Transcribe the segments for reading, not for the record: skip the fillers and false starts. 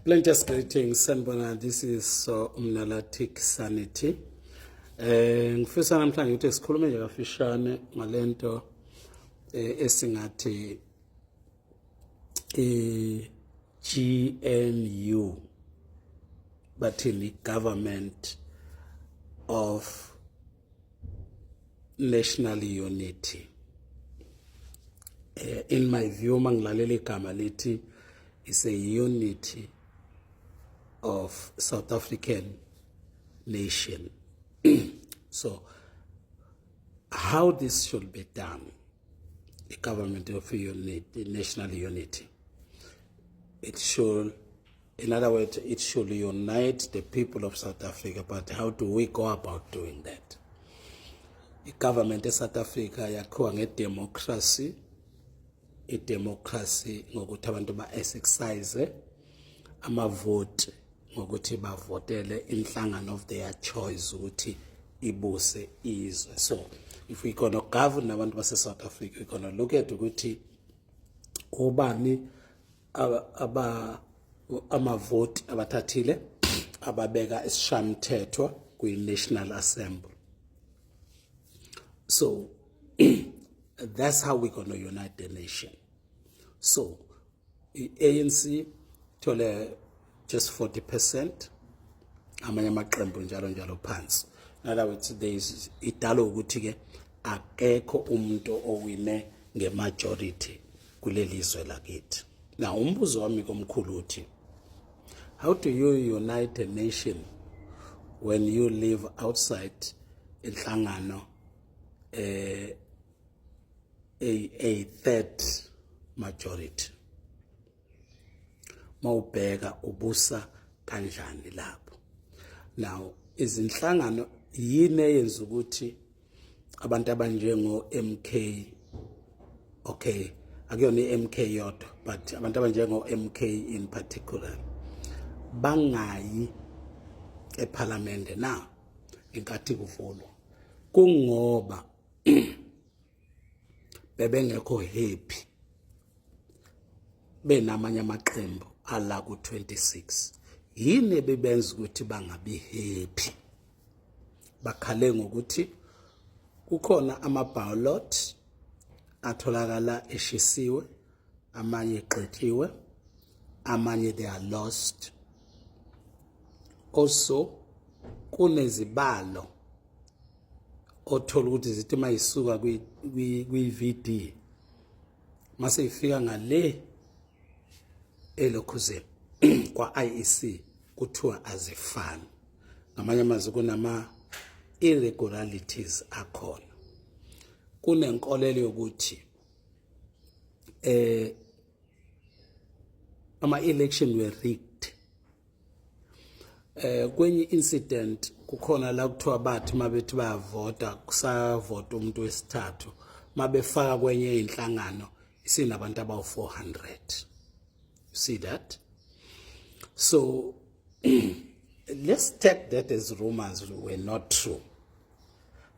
Plenteous greetings, sanibona. This is Umnalatic Sanity. Ngifisa namhlanje ukuthi sikhulume nje kafishane ngalento esingathi GNU, bathini Government of National Unity. In my view, mangilalela igama lithi is a unity of South African nation. So, how this should be done, the government of unity, national unity, it should, in other words, it should unite the people of South Africa, but how do we go about doing that? The government of South Africa yakhiwa ngedemocracy, idemocracy ngokuthi abantu ba-exercise amavote ngokuthi bavotele inhlangano of their choice ukuthi ibuse izwe. So if we're going to govern abantu base-South Africa, we're going to look at ukuthi ubani amavote abathathile ababeka isishamthetho kwi-National Assembly. So that's how we're going to unite the nation. So, ANC thole just 40%, amanye amaqembu njalo phansi. In other words, there is idalo ukuthi ke akekho umuntu owine nge-majority kuleli zwe lakithi. Now, umbuzo wami komkhulu uthi, how do you unite a nation when you live outside inhlangano a third majority? Mawubheka ubusa kanjani lapho? Now izinhlangano yini eyenza ukuthi abantu abanjengo MK, okay, akuyona iMK yodwa, but abantu abanjengo MK in particular bangayi eParliament na inkathi kuvulwa? Kungoba bebengekho happy benamanye amaqembu ala ku-26. Yini bebenza ukuthi bangabi happy? Bakhale ngokuthi kukhona ama-ballot atholakala eshisiwe, amanye eqediwe, amanye they are lost. Also kunezibalo othola ukuthi zithi mayisuka kwi-VD mase ifika ngale elokhuzeni kwa IEC kuthiwa azifani. Ngamanye amazwi kunama irregularities akhona. Kunenkolelo yokuthi ama-election were rigged. Kwenye incident kukhona la kuthiwa bathi mabethi bayavota kusavota umuntu wesithathu mabefaka kwenye inhlangano isinabantu abawu-400. You see that? So let's take that as rumors were not true.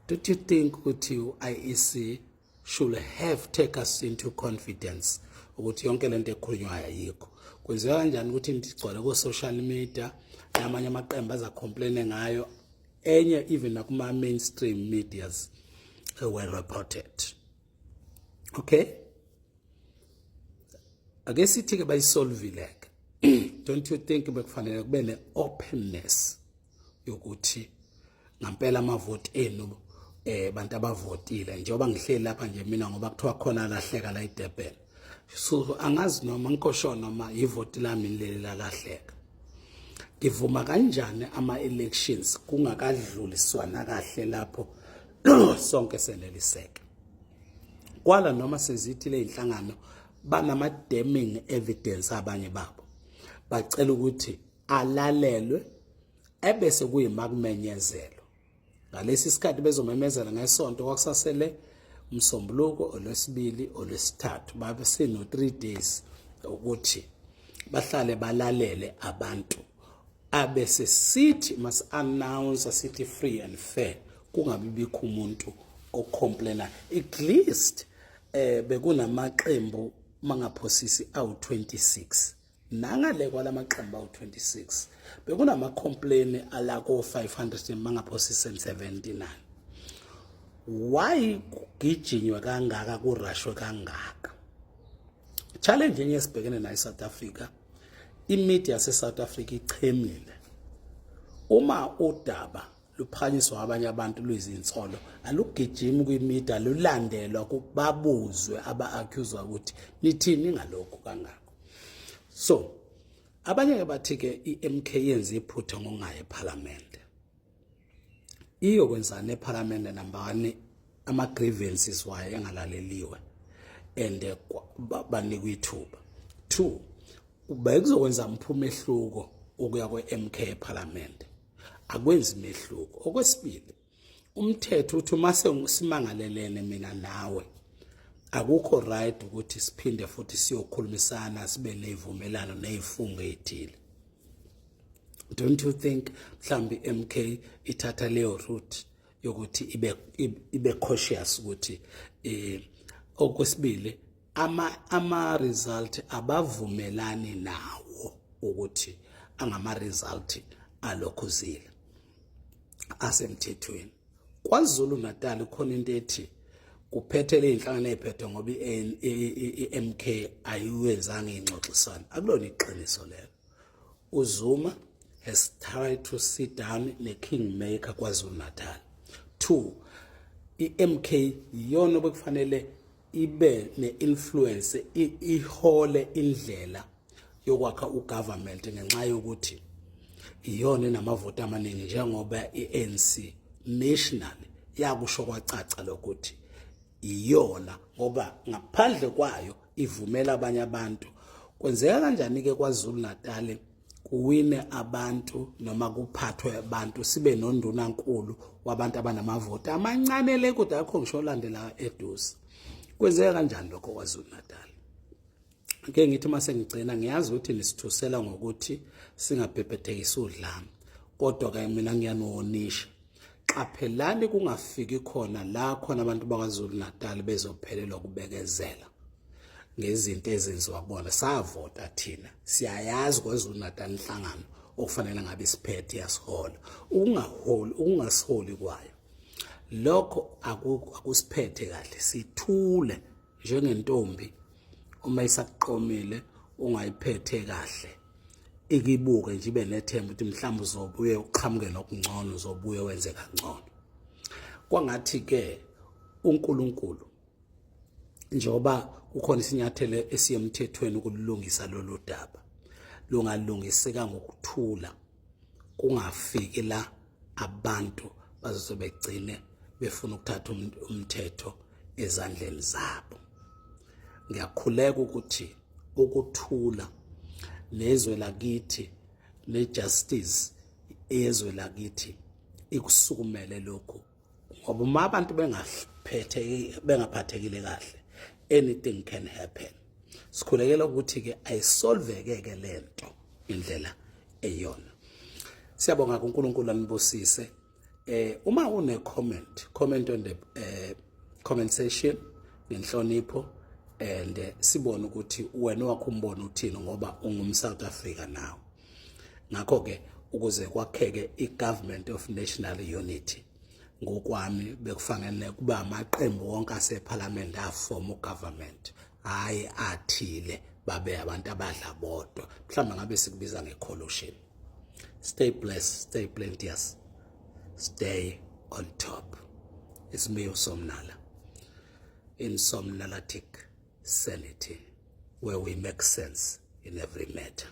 Don't you think ukuthi IEC should have take us into confidence ukuthi yonke lento ekhulunywayo ayikho? Kwenzeka kanjani ukuthi ndigcwale ku social media namanye amaqembu azacomplain ngayo, enye even nakuma mainstream medias were reported? Okay, I guess it take by solve like don't you think bekufanele kube ne openness yokuthi ngampela amavote enu bantu abavotile njengoba ngihleli lapha nje mina ngoba kuthiwa khona lahleka la eDurban. So angazi noma ngikosho noma ivoti lami leli lahleka. Ngivuma kanjani ama-elections kungakadluliswana kahle lapho sonke seneliseke? Kwala noma sezithi le inhlangano banama-damning evidence abanye babo bacela ukuthi alalelwe ebese kuyimakumenyezelo. Ngalesi sikhathi bezomemezela ngesonto kwakusasele umsombuluko olwesibili olwesithathu babe seno 3 days ukuthi bahlale balalele abantu abese sithi must announce sithi free and fair, kungabi bikho umuntu ocomplaina. At least bekunamaqembu mangaphosisi awu 26 nangale kwalamaqembu awu-26 bekunama-complain alako-500 mangaphosi 79. Why kugijinywe kangaka, kurashwe kangaka? Challenge yenye esibhekene nayo eSouth Africa, imedia yaseSouth Africa ichemile. Uma udaba luphakanyiswa abanye abantu luyizinsolo, alugijimi kwimedia, lulandelwa kubabuzwe aba-accused ukuthi nithini ngalokho kangaka. So abanye bathi ke iMK yenza iphutha ngongaya eParliament. Iyokwenzana eParliament number 1, ama grievances wayo engalaleliwe and banikwa ithuba. 2, ubekuzokwenza umphumehluko ukuya kweMK eParliament. Akwenzi mehluko. Okwesibili, umthetho uthi mase simangalelene mina nawe akukho right ukuthi siphinde futhi siyokhulumisana sibe nezivumelano nezifungo ezithile. Don't you think mhlambi MK ithatha leyo route yokuthi ibe cautious ukuthi okwesibili ama result abavumelani nawo ukuthi angama result alokho zile asemthethweni. KwaZulu Natal khona into ethi kuphethe le inhlangano eziphethe ngoba iMK ayiwenzanga ingxoxisano. Akulona iqiniso lelo. uZuma has tried to sit down neKingmaker KwaZulu Natal. 2, iMK iyona obekufanele ibe ne-influence ihole indlela yokwakha ugovernment ngenxa yokuthi iyona enamavoti amaningi njengoba iANC national yakusho kwacaca lokuthi iyona ngoba ngaphandle kwayo ivumela abanye abantu. Kwenzeka kanjani ke KwaZulu Natal kuwine abantu noma kuphathwe abantu sibe nondunankulu wabantu abanamavoti amancane le kodwa akho ngisho landela eduze? Kwenzeka kanjani lokho KwaZulu Natal? Ke ngithi mase ngicela ngiyazi ukuthi nisithusela ngokuthi singabhebhethekisa udlame, kodwa ke mina ngiyanonisha qaphelani kungafiki khona la khona abantu bakwaZulu Natal bezophelelwa kubekezela ngezinto ezenziwa kubona. Savota thina, siyayazi KwaZulu Natal inhlangano okufanele ngabe isiphethe yasihola. Ukungasiholi kwayo lokho akusiphethe kahle. Sithule njengentombi uma isakuqomile ungayiphethe kahle, ikibuke nje ibe nethemba ukuthi mhlawumbe uzobuye uqhamuke nokungcono, uzobuye wenze kangcono. Kwangathi ke uNkulunkulu njengoba kukhona isinyathelo esiyemthethweni ukulungisa lolu daba, lungalungiseka ngokuthula, kungafiki la abantu bazobegcine befuna ukuthatha umthetho ezandleni zabo. Ngiyakhuleka ukuthi ukuthula nezwe lakithi nejustice ezwe lakithi ikusukumele lokho, ngoba uma abantu bengaphathekile kahle anything can happen. Sikhulekela ukuthi ke ayisolveke lento indlela eyona. Siyabonga uNkulunkulu anibusise. Uma une comment on the comment section ngenhlonipho and sibone ukuthi wena wakho umbono uthini ngoba ungumSouth Africa nawo. Ngakho ke ukuze kwakheke iGovernment of National Unity ngokwami bekufanele kuba amaqembu wonke aseParliament aform ugovernment, hayi athile babe abantu abadla bodwa, mhlawumbe ngabe sikubiza ngecoalition. Stay blessed, stay plenteous, stay on top. It's me uSomnala in Somnalatic Sanity, where we make sense in every matter.